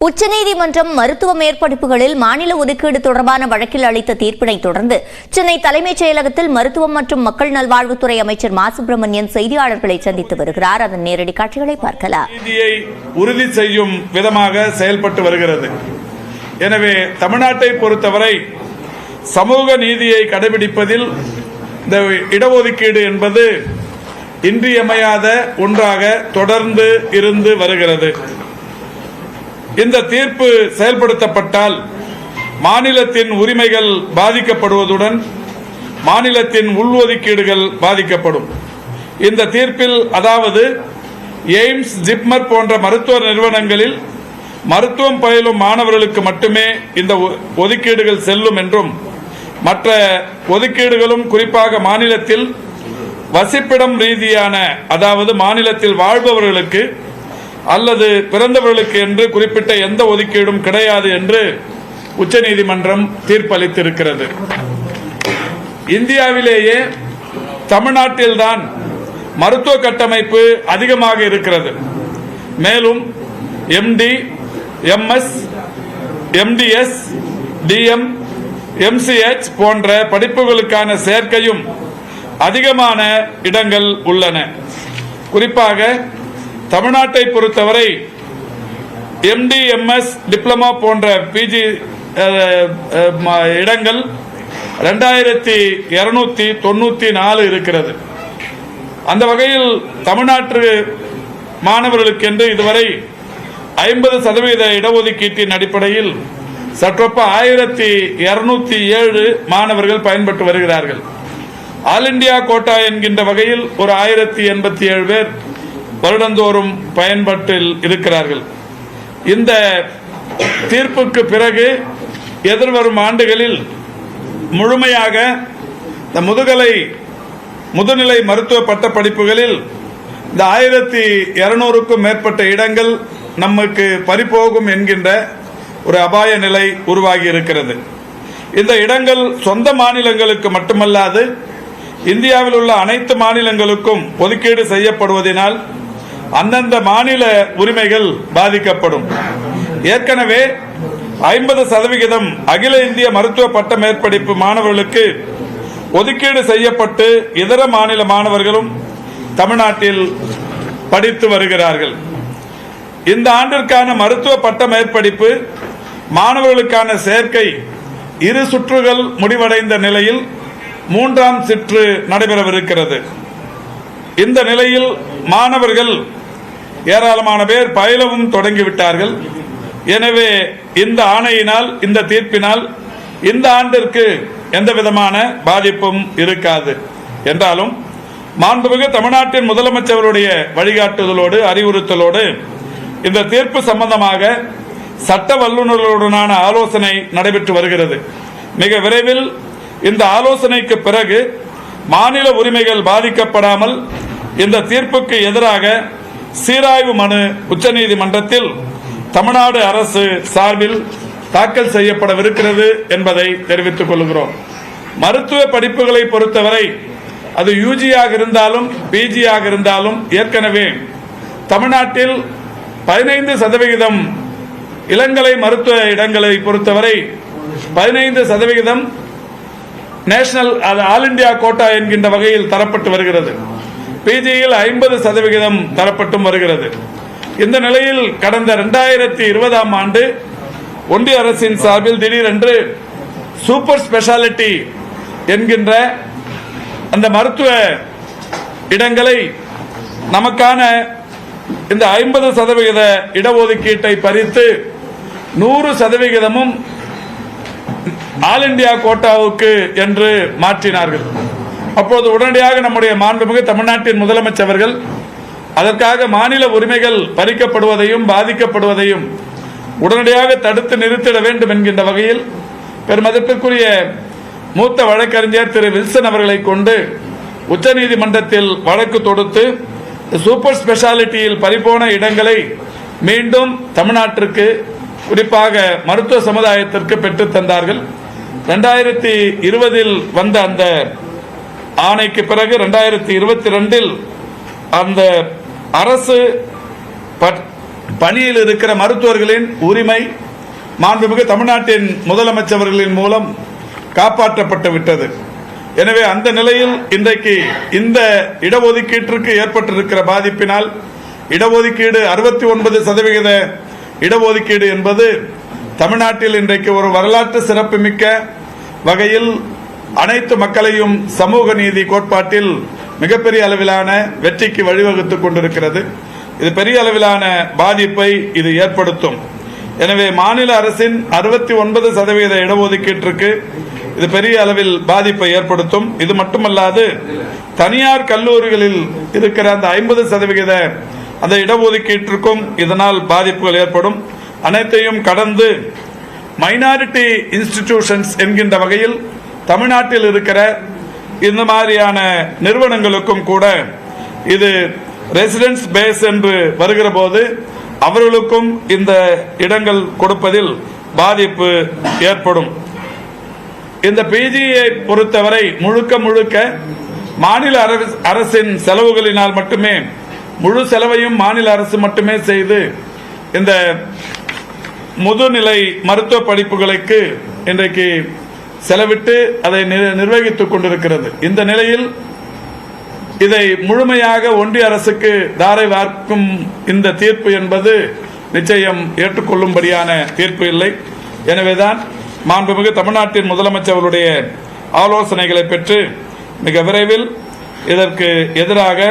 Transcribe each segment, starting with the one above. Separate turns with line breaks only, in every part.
உச்சநீதிமன்றம் மருத்துவ மேற்படிப்புகளில் மாநில ஒதுக்கீடு தொடர்பான வழக்கில் அளித்த தீர்ப்பினை தொடர்ந்து சென்னை தலைமைச் செயலகத்தில் மருத்துவம் மற்றும் மக்கள் நல்வாழ்வுத்துறை அமைச்சர் மா சுப்பிரமணியன் செய்தியாளர்களை சந்தித்து வருகிறார். அதன் நேரடி காட்சிகளை பார்க்கலாம்.
நீதியை உறுதி செய்யும் விதமாக செயல்பட்டு வருகிறது. எனவே தமிழ்நாட்டை பொறுத்தவரை சமூக நீதியை கடைபிடிப்பதில் இந்த இடஒதுக்கீடு என்பது இன்றியமையாத ஒன்றாக தொடர்ந்து இருந்து வருகிறது. இந்த தீர்ப்பு செயல்படுத்தப்பட்டால் மாநிலத்தின் உரிமைகள் பாதிக்கப்படுவதுடன் மாநிலத்தின் உள்ஒதுக்கீடுகள் பாதிக்கப்படும். இந்த தீர்ப்பில் அதாவது எய்ம்ஸ், ஜிப்மர் போன்ற மருத்துவ நிறுவனங்களில் மருத்துவம் பயிலும் மாணவர்களுக்கு மட்டுமே இந்த ஒதுக்கீடுகள் செல்லும் என்றும் மற்ற ஒதுக்கீடுகளும் குறிப்பாக மாநிலத்தில் வசிப்பிடம் ரீதியான அதாவது மாநிலத்தில் வாழ்பவர்களுக்கு அல்லது பிறந்தவர்களுக்கு என்று குறிப்பிட்ட எந்த ஒதுக்கீடும் கிடையாது என்று உச்சநீதிமன்றம் தீர்ப்பளித்திருக்கிறது. இந்தியாவிலேயே தமிழ்நாட்டில்தான் மருத்துவ கட்டமைப்பு அதிகமாக இருக்கிறது. மேலும் எம்டி, எம்எஸ், எம்டிஎஸ், டிஎம், எம்சிஎச் போன்ற படிப்புகளுக்கான சேர்க்கையும் அதிகமான இடங்கள் உள்ளன. குறிப்பாக தமிழ்நாட்டை பொறுத்தவரை எம்டி, எம்எஸ், டிப்ளமா போன்ற பிஜி இடங்கள் 2294 இருக்கிறது. அந்த வகையில் தமிழ்நாட்டு மாணவர்களுக்கென்று இதுவரை 50% இடஒதுக்கீட்டின் அடிப்படையில் சற்றொப்ப 1207 மாணவர்கள் பயன்பட்டு வருகிறார்கள். ஆல் இண்டியா கோட்டா என்கின்ற வகையில் ஒரு 1087 பேர் வருடந்தோறும் பயன்பாட்டில் இருக்கிறார்கள். இந்த தீர்ப்புக்கு பிறகு எதிர்வரும் ஆண்டுகளில் முழுமையாக இந்த முதுநிலை மருத்துவ பட்ட படிப்புகளில் இந்த 1200க்கும் மேற்பட்ட இடங்கள் நமக்கு பறிபோகும் என்கின்ற ஒரு அபாய நிலை உருவாகி இருக்கிறது. இந்த இடங்கள் சொந்த மாநிலங்களுக்கு மட்டுமல்லாது இந்தியாவில் உள்ள அனைத்து மாநிலங்களுக்கும் ஒதுக்கீடு செய்யப்படுவதனால் அந்தந்த மாநில உரிமைகள் பாதிக்கப்படும். ஏற்கனவே 50% அகில இந்திய மருத்துவ பட்ட மேற்படிப்பு மாணவர்களுக்கு ஒதுக்கீடு செய்யப்பட்டு இதர மாநில மாணவர்களும் தமிழ்நாட்டில் படித்து வருகிறார்கள். இந்த ஆண்டிற்கான மருத்துவ பட்ட மேற்படிப்பு மாணவர்களுக்கான சேர்க்கை 2 சுற்றுகள் முடிவடைந்த நிலையில் 3ஆம் சுற்று நடைபெறவிருக்கிறது. இந்த நிலையில் மாணவர்கள் ஏராளமான பேர் பயிலவும் தொடங்கிவிட்டார்கள். எனவே இந்த ஆணையினால், இந்த தீர்ப்பினால் இந்த ஆண்டிற்கு எந்த விதமான பாதிப்பும் இருக்காது. என்றாலும் மாண்புமிகு தமிழ்நாட்டின் முதலமைச்சருடைய வழிகாட்டுதலோடு அறிவுறுத்தலோடு இந்த தீர்ப்பு சம்பந்தமாக சட்ட வல்லுநர்களுடனான ஆலோசனை நடைபெற்று வருகிறது. மிக விரைவில் இந்த ஆலோசனைக்கு பிறகு மாநில உரிமைகள் பாதிக்கப்படாமல் இந்த தீர்ப்புக்கு எதிராக சீராய்வு மனு உச்சநீதிமன்றத்தில் தமிழ்நாடு அரசு சார்பில் தாக்கல் செய்யப்படவிருக்கிறது என்பதை தெரிவித்துக் கொள்கிறோம். மருத்துவ படிப்புகளை பொறுத்தவரை அது யூஜியாக இருந்தாலும் பிஜியாக இருந்தாலும் ஏற்கனவே தமிழ்நாட்டில் 15% இளங்கலை மருத்துவ இடங்களை பொறுத்தவரை 15% நேஷனல் ஆல் இண்டியா கோட்டா என்கின்ற வகையில் தரப்பட்டு வருகிறது. பிஜியில் 50% தரப்பட்டும் வருகிறது. இந்த நிலையில் கடந்த 2020ஆம் ஆண்டு ஒன்றிய அரசின் சார்பில் திடீரென்று சூப்பர் ஸ்பெஷாலிட்டி என்கின்ற அந்த மருத்துவ இடங்களை நமக்கான இந்த 50% இடஒதுக்கீட்டை பறித்து 100% ஆல் இண்டியா கோட்டாவுக்கு என்று மாற்றினார்கள். அப்போது உடனடியாக நம்முடைய மாண்புமிகு தமிழ்நாட்டின் முதலமைச்சர்கள் அதற்காக மாநில உரிமைகள் பறிக்கப்படுவதையும் பாதிக்கப்படுவதையும் உடனடியாக தடுத்து நிறுத்திட வேண்டும் என்கின்ற வகையில் பெருமதிப்பிற்குரிய மூத்த வழக்கறிஞர் திரு வில்சன் அவர்களை கொண்டு உச்சநீதிமன்றத்தில் வழக்கு தொடுத்து சூப்பர் ஸ்பெஷாலிட்டியில் பறிபோன இடங்களை மீண்டும் தமிழ்நாட்டிற்கு குறிப்பாக மருத்துவ சமுதாயத்திற்கு பெற்றுத் தந்தார்கள். 2020 வந்த அந்த ஆணைக்கு பிறகு 2022 அந்த அரசு பணியில் இருக்கிற மருத்துவர்களின் உரிமை மாண்புமிகு தமிழ்நாட்டின் முதலமைச்சர்களின் மூலம் காப்பாற்றப்பட்டு விட்டது. எனவே அந்த நிலையில் இன்றைக்கு இந்த இடஒதுக்கீட்டிற்கு ஏற்பட்டிருக்கிற பாதிப்பினால் இடஒதுக்கீடு 69% இடஒதுக்கீடு என்பது தமிழ்நாட்டில் இன்றைக்கு ஒரு வரலாற்று சிறப்புமிக்க வகையில் அனைத்து மக்களையும் சமூக நீதி கோட்பாட்டில் மிகப்பெரிய அளவிலான வெற்றிக்கு வழிவகுத்துக் கொண்டிருக்கிறது. இது பெரிய அளவிலான பாதிப்பை இது ஏற்படுத்தும். எனவே மாநில அரசின் 69% இடஒதுக்கீட்டிற்கு இது பெரிய அளவில் பாதிப்பை ஏற்படுத்தும். இது மட்டுமல்லாது தனியார் கல்லூரிகளில் இருக்கிற அந்த 50% அந்த இடஒதுக்கீட்டிற்கும் இதனால் பாதிப்புகள் ஏற்படும். அனைத்தையும் கடந்து மைனாரிட்டி இன்ஸ்டிடியூஷன்ஸ் என்கின்ற வகையில் தமிழ்நாட்டில் இருக்கிற இந்த மாதிரியான நிறுவனங்களுக்கும் கூட இது ரெசிடென்ஸ் பேஸ் என்று வருகிற போது அவர்களுக்கும் இந்த இடங்கள் கொடுப்பதில் பாதிப்பு ஏற்படும். இந்த பிஜியை பொறுத்தவரை முழுக்க மாநில அரசின் செலவுகளினால் மட்டுமே, முழு செலவையும் மாநில அரசு மட்டுமே செய்து இந்த முதுநிலை மருத்துவ படிப்புகளுக்கு இன்றைக்கு செலவிட்டு அதை நிர்வகித்துக் கொண்டிருக்கிறது. இந்த நிலையில் இதை முழுமையாக ஒன்றிய அரசுக்கு தாரை வார்க்கும் இந்த தீர்ப்பு என்பது நிச்சயம் ஏற்றுக்கொள்ளும்படியான தீர்ப்பு இல்லை. எனவேதான் மாண்புமிகு தமிழ்நாட்டின் முதலமைச்சர்களுடைய ஆலோசனைகளை பெற்று மிக விரைவில் இதற்கு எதிராக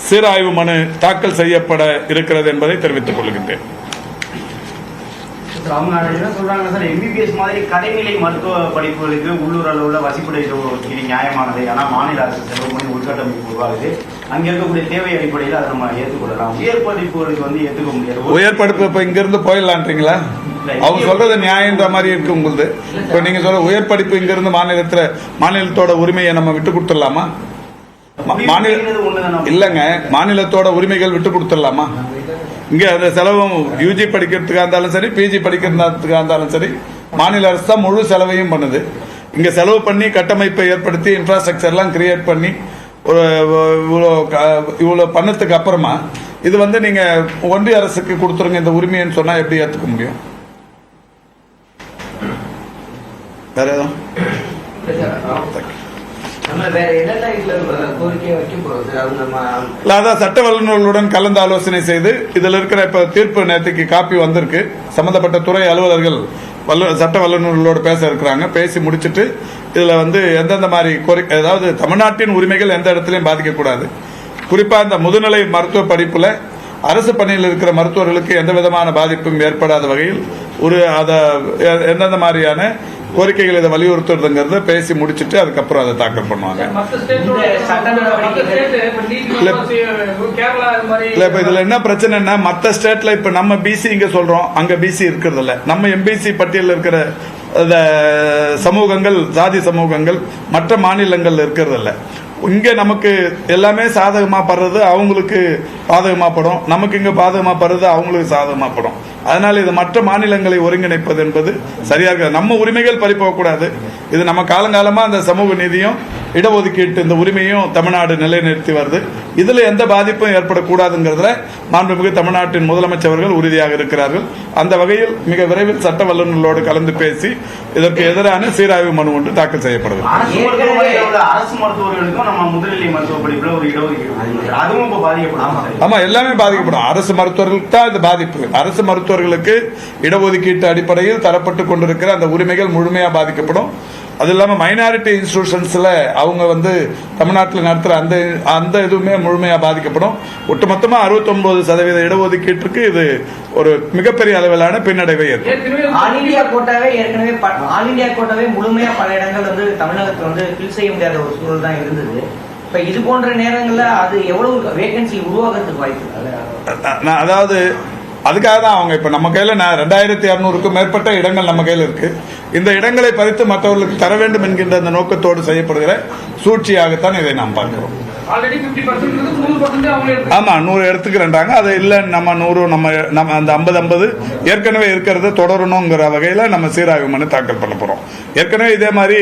சீராய்வு மனு தாக்கல் செய்யப்பட இருக்கிறது என்பதை தெரிவித்துக் கொள்கின்றேன்.
அவங்க என்ன சொல்றாங்கன்னா சார், எம்பிபிஎஸ் மாதிரி கடைநிலை மருத்துவ படிப்புகளுக்கு உள்ளூர் அளவுல வசிப்பிட ஒதுக்கீடு நியாயமானது. ஆனால் மாநில அரசு செலவு பண்ணி உள்கட்டமைப்பு உருவாகுது. அங்க இருக்கக்கூடிய தேவை அடிப்படையில் அதை நம்ம ஏற்றுக்கொள்ளலாம். உயர் படிப்புகளுக்கு வந்து ஏற்றுக்க முடியாது.
உயர் படிப்பு இப்ப இங்க இருந்து போயிடலான்றீங்களா? அவங்க சொல்றது நியாயன்ற மாதிரி இருக்கு உங்களுக்கு. இப்ப நீங்க சொல்ற உயர் படிப்பு இங்க இருந்து மாநிலத்தோட உரிமையை நம்ம விட்டு கொடுத்துடலாமா? இல்லங்க, மாநிலத்தோட உரிமைகள் விட்டு கொடுத்துடலாமா? இங்க அந்த செலவும் யூஜி படிக்கிறதுக்காக இருந்தாலும் சரி, பிஜி படிக்கிறதுக்காக இருந்தாலும் சரி, மாநில அரசு தான் முழு செலவையும் பண்ணுது. இங்க செலவு பண்ணி கட்டமைப்பை ஏற்படுத்தி இன்ஃப்ராஸ்ட்ரக்சர் எல்லாம் கிரியேட் பண்ணி இவ்வளவு பண்ணதுக்கு அப்புறமா இது வந்து நீங்க ஒன்றிய அரசுக்கு கொடுத்துருங்க இந்த உரிமைன்னு சொன்னா எப்படி ஏத்துக்க முடியும்? வேற எதுவும் சட்ட வல்லுநர்களுடன் கலந்து ஆலோசனை செய்து இதில் இருக்கிற இப்ப தீர்ப்பு நேற்றுக்கு காப்பி வந்திருக்கு. சம்பந்தப்பட்ட துறை அலுவலர்கள் சட்ட வல்லுநர்களோடு பேச இருக்கிறாங்க. பேசி முடிச்சுட்டு இதுல வந்து எந்தெந்த மாதிரி கோரிக்கை, அதாவது தமிழ்நாட்டின் உரிமைகள் எந்த இடத்துலையும் பாதிக்கக்கூடாது. குறிப்பா இந்த முதுநிலை மருத்துவ படிப்புல அரசு பணியில் இருக்கிற மருத்துவர்களுக்கு எந்த விதமான பாதிப்பும் ஏற்படாத வகையில் எந்தெந்த மாதிரியான கோரிக்கைகள் இதை வலியுறுத்துறதுங்கிறத பேசி முடிச்சுட்டு அதுக்கப்புறம் அதை தாக்கல் பண்ணுவாங்க. இல்ல இப்ப இதுல என்ன பிரச்சனைன்னா, மற்ற ஸ்டேட்ல இப்ப நம்ம பிசி இங்க சொல்றோம், அங்க பிசி இருக்கிறது இல்ல. நம்ம எம்பிசி பட்டியலில் இருக்கிற சமூகங்கள், சாதி சமூகங்கள் மற்ற மாநிலங்கள்ல இருக்கிறது இல்ல. இங்க நமக்கு எல்லாமே சாதகமா படுறது அவங்களுக்கு பாதகமா படும், நமக்கு இங்க பாதகமா படுறது அவங்களுக்கு சாதகமா படும். அதனால இது மற்ற மாநிலங்களை ஒருங்கிணைப்பது என்பது சரியாக, நம்ம உரிமைகள் பறிப்போக கூடாது. இது நம்ம காலங்காலமா அந்த சமூக நீதியும் இடஒதுக்கீட்டு இந்த உரிமையும் தமிழ்நாடு நிலைநிறுத்தி வருது. இதுல எந்த பாதிப்பும் ஏற்படக்கூடாதுங்கிறதுல மாண்புமிகு தமிழ்நாட்டின் முதலமைச்சர்கள் உறுதியாக இருக்கிறார்கள். அந்த வகையில் மிக விரைவில் சட்ட வல்லுநர்களோடு கலந்து பேசி இதற்கு எதிரான சீராய்வு மனு ஒன்று தாக்கல் செய்யப்படுகிறது.
அரசு மருத்துவர்களுக்கும் நம்ம முதுநிலை மருத்துவ படிப்புல ஒரு இடஒதுக்கீடு அதுவும் பாதிக்கப்படும்.
ஆமா, எல்லாமே பாதிக்கப்படும். அரசு மருத்துவர்களுக்கு தான் இது பாதிப்பு. அரசு மருத்துவர்களுக்கு இடஒதுக்கீட்டு அடிப்படையில் தரப்பட்டு கொண்டிருக்கிற அந்த உரிமைகள் முழுமையா பாதிக்கப்படும். அது இல்லாம மைனாரிட்டி இன்ஸ்டிடியூஷன்ஸ்ல அவங்க வந்து தமிழ்நாட்டில் நடத்துற அந்த இதுவுமே முழுமையா பாதிக்கப்படும். ஒட்டுமொத்தமா 69% இடஒதுக்கீட்டிற்கு இது ஒரு மிகப்பெரிய அளவிலான பின்னடைவை ஏற்படும்.
ஆல் இந்தியா கோட்டாவே முழுமையா பல இடங்கள் வந்து தமிழகத்தில் வந்து ஃபில் செய்ய முடியாத ஒரு சூழல் தான் இருந்தது. இப்ப இது போன்ற நேரங்கள்ல அது எவ்வளவு வேகன்சி உருவாகிறதுக்கு வாய்ப்பு?
அதாவது அதுக்காக தான் அவங்க இப்ப நம்ம கையில 2200க்கும் மேற்பட்ட இடங்கள் நம்ம கையில் இருக்கு. இந்த இடங்களை பறித்து மற்றவர்களுக்கு தர வேண்டும் என்கின்ற அந்த நோக்கத்தோடு செய்யப்படுகிற சூழ்ச்சியாகத்தான் இதை நாம் பார்க்கிறோம்.
ஆல்ரெடி 50% 100% அவங்களே
ஆமா 100 எடுத்துக்கிறேன்றாங்க. அது இல்லை நம்ம 100 நம்ம அந்த 50-50 ஏற்கனவே இருக்கிறத தொடரணுங்கிற வகையில் நம்ம சீராய்வு மனு தாக்கல் பண்ண போறோம். ஏற்கனவே இதே மாதிரி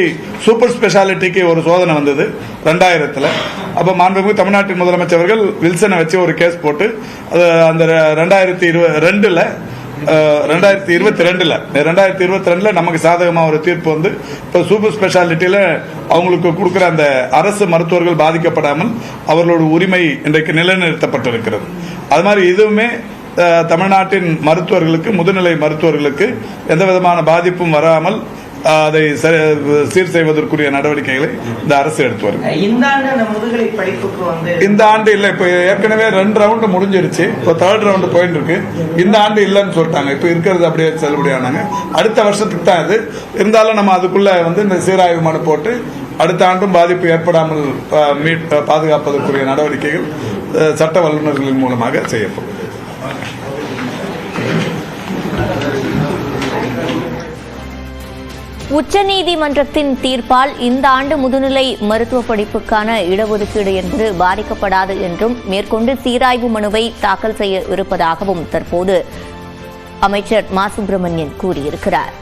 சூப்பர் ஸ்பெஷாலிட்டிக்கு ஒரு சோதனை வந்தது 2000. அப்போ மாண்புமிகு தமிழ்நாட்டின் முதலமைச்சர்கள் வில்சனை வச்சு ஒரு கேஸ் போட்டு அது அந்த 2022 நமக்கு சாதகமாக ஒரு தீர்ப்பு வந்து இப்போ சூப்பர் ஸ்பெஷாலிட்டியில் அவங்களுக்கு கொடுக்குற அந்த அரசு மருத்துவர்கள் பாதிக்கப்படாமல் அவர்களோட உரிமை இன்றைக்கு நிலைநிறுத்தப்பட்டிருக்கிறது. அது மாதிரி இதுவுமே தமிழ்நாட்டின் மருத்துவர்களுக்கு, முதுநிலை மருத்துவர்களுக்கு எந்த விதமான பாதிப்பும் வராமல் அதை சீர் செய்வதற்குரிய நடவடிக்கைகளை இந்த அரசு எடுத்து வருது.
இந்த ஆண்டு அந்த முதுகலை படிப்புக்கு வந்து
இந்த ஆண்டு இல்ல, இப்ப ஏற்கனவே 2 ரவுண்டு முடிஞ்சிருச்சு, இப்போ 3rd ரவுண்டு போயிட்டு இருக்கு. இந்த ஆண்டு இல்லைன்னு சொல்லிட்டாங்க. இப்ப இருக்கிறது அப்படியே செல்லுபடியானாங்க. அடுத்த வருஷத்துக்கு தான் இது இருந்தாலும் நம்ம அதுக்குள்ள வந்து இந்த சீராய்வு மனு போட்டு அடுத்த ஆண்டும் பாதிப்பு ஏற்படாமல் பாதுகாப்பதற்குரிய நடவடிக்கைகள் சட்ட வல்லுநர்களின் மூலமாக செய்யப்படும்.
உச்சநீதிமன்றத்தின் தீர்ப்பால் இந்த ஆண்டு முதுநிலை மருத்துவ படிப்புக்கான இடஒதுக்கீடு என்பது பாதிக்கப்படாது என்றும் மேற்கொண்டு சீராய்வு மனுவை தாக்கல் செய்ய இருப்பதாகவும் தற்போது அமைச்சர் மா சுப்பிரமணியன் கூறியிருக்கிறார்.